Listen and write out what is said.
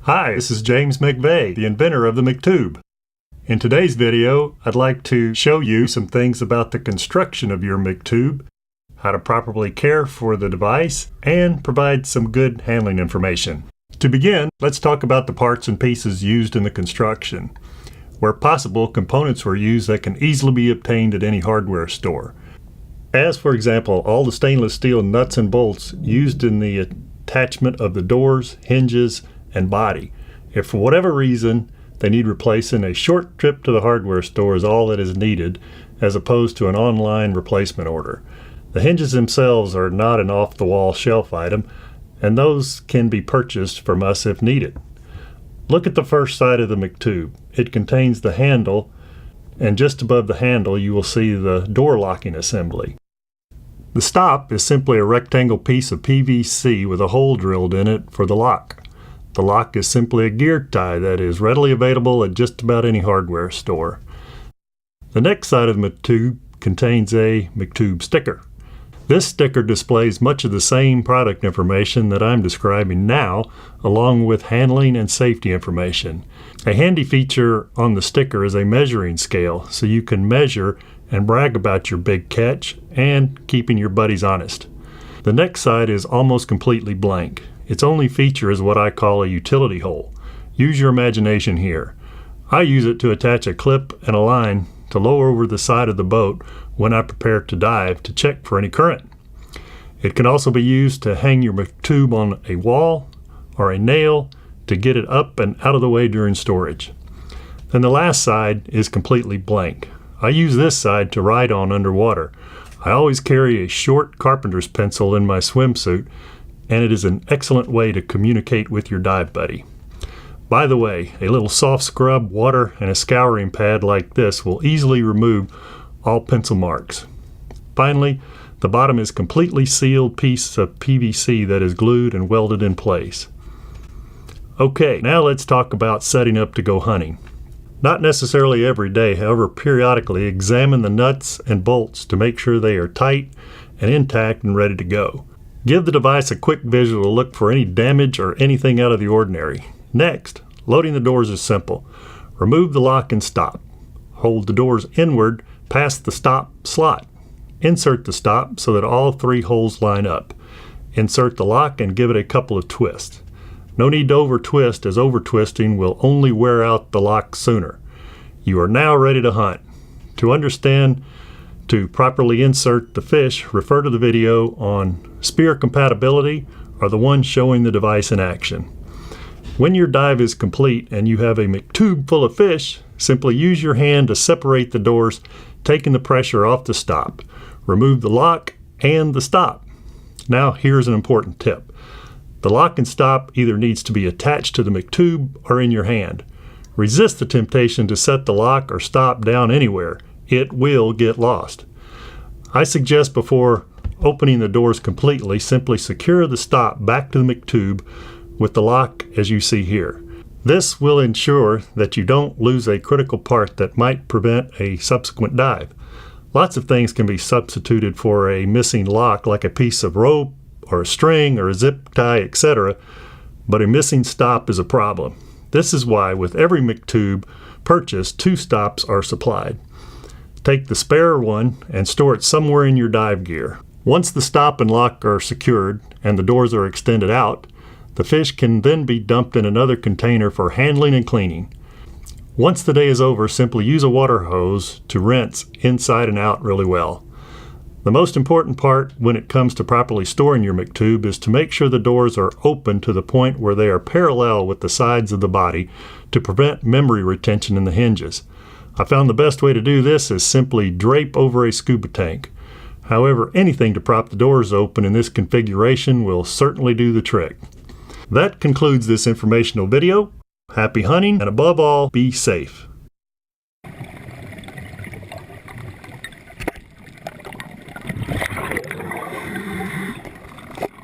Hi, this is James McVeigh, the inventor of the McToob. In today's video, I'd like to show you some things about the construction of your McToob, how to properly care for the device, and provide some good handling information. To begin, let's talk about the parts and pieces used in the construction. Where possible, components were used that can easily be obtained at any hardware store. As for example, all the stainless steel nuts and bolts used in the attachment of the doors, hinges, and body. If for whatever reason they need replacing, a short trip to the hardware store is all that is needed, as opposed to an online replacement order. The hinges themselves are not an off-the-wall shelf item, and those can be purchased from us if needed. Look at the first side of the McToob. It contains the handle, and just above the handle you will see the door locking assembly. The stop is simply a rectangle piece of PVC with a hole drilled in it for the lock. The lock is simply a gear tie that is readily available at just about any hardware store. The next side of the McToob contains a McToob sticker. This sticker displays much of the same product information that I'm describing now, along with handling and safety information. A handy feature on the sticker is a measuring scale, so you can measure and brag about your big catch and keeping your buddies honest. The next side is almost completely blank. Its only feature is what I call a utility hole. Use your imagination here. I use it to attach a clip and a line to lower over the side of the boat when I prepare to dive to check for any current. It can also be used to hang your McToob on a wall or a nail to get it up and out of the way during storage. Then the last side is completely blank. I use this side to write on underwater. I always carry a short carpenter's pencil in my swimsuit, and it is an excellent way to communicate with your dive buddy. By the way, a little soft scrub, water, and a scouring pad like this will easily remove all pencil marks. Finally, the bottom is a completely sealed piece of PVC that is glued and welded in place. Okay, now let's talk about setting up to go hunting. Not necessarily every day, however, periodically examine the nuts and bolts to make sure they are tight and intact and ready to go. Give the device a quick visual to look for any damage or anything out of the ordinary. Next, loading the doors is simple. Remove the lock and stop. Hold the doors inward past the stop slot. Insert the stop so that all three holes line up. Insert the lock and give it a couple of twists. No need to over twist, as over twisting will only wear out the lock sooner. You are now ready to hunt. To properly insert the fish, refer to the video on spear compatibility or the one showing the device in action. When your dive is complete and you have a McToob full of fish, simply use your hand to separate the doors, taking the pressure off the stop. Remove the lock and the stop. Now here's an important tip. The lock and stop either needs to be attached to the McToob or in your hand. Resist the temptation to set the lock or stop down anywhere. It will get lost. I suggest before opening the doors completely, simply secure the stop back to the McToob with the lock as you see here. This will ensure that you don't lose a critical part that might prevent a subsequent dive. Lots of things can be substituted for a missing lock, like a piece of rope or a string or a zip tie, etc., but a missing stop is a problem. This is why with every McToob purchase, 2 stops are supplied. Take the spare one and store it somewhere in your dive gear. Once the stop and lock are secured and the doors are extended out, the fish can then be dumped in another container for handling and cleaning. Once the day is over, simply use a water hose to rinse inside and out really well. The most important part when it comes to properly storing your McToob is to make sure the doors are open to the point where they are parallel with the sides of the body to prevent memory retention in the hinges. I found the best way to do this is simply drape over a scuba tank. However, anything to prop the doors open in this configuration will certainly do the trick. That concludes this informational video. Happy hunting, and above all, be safe.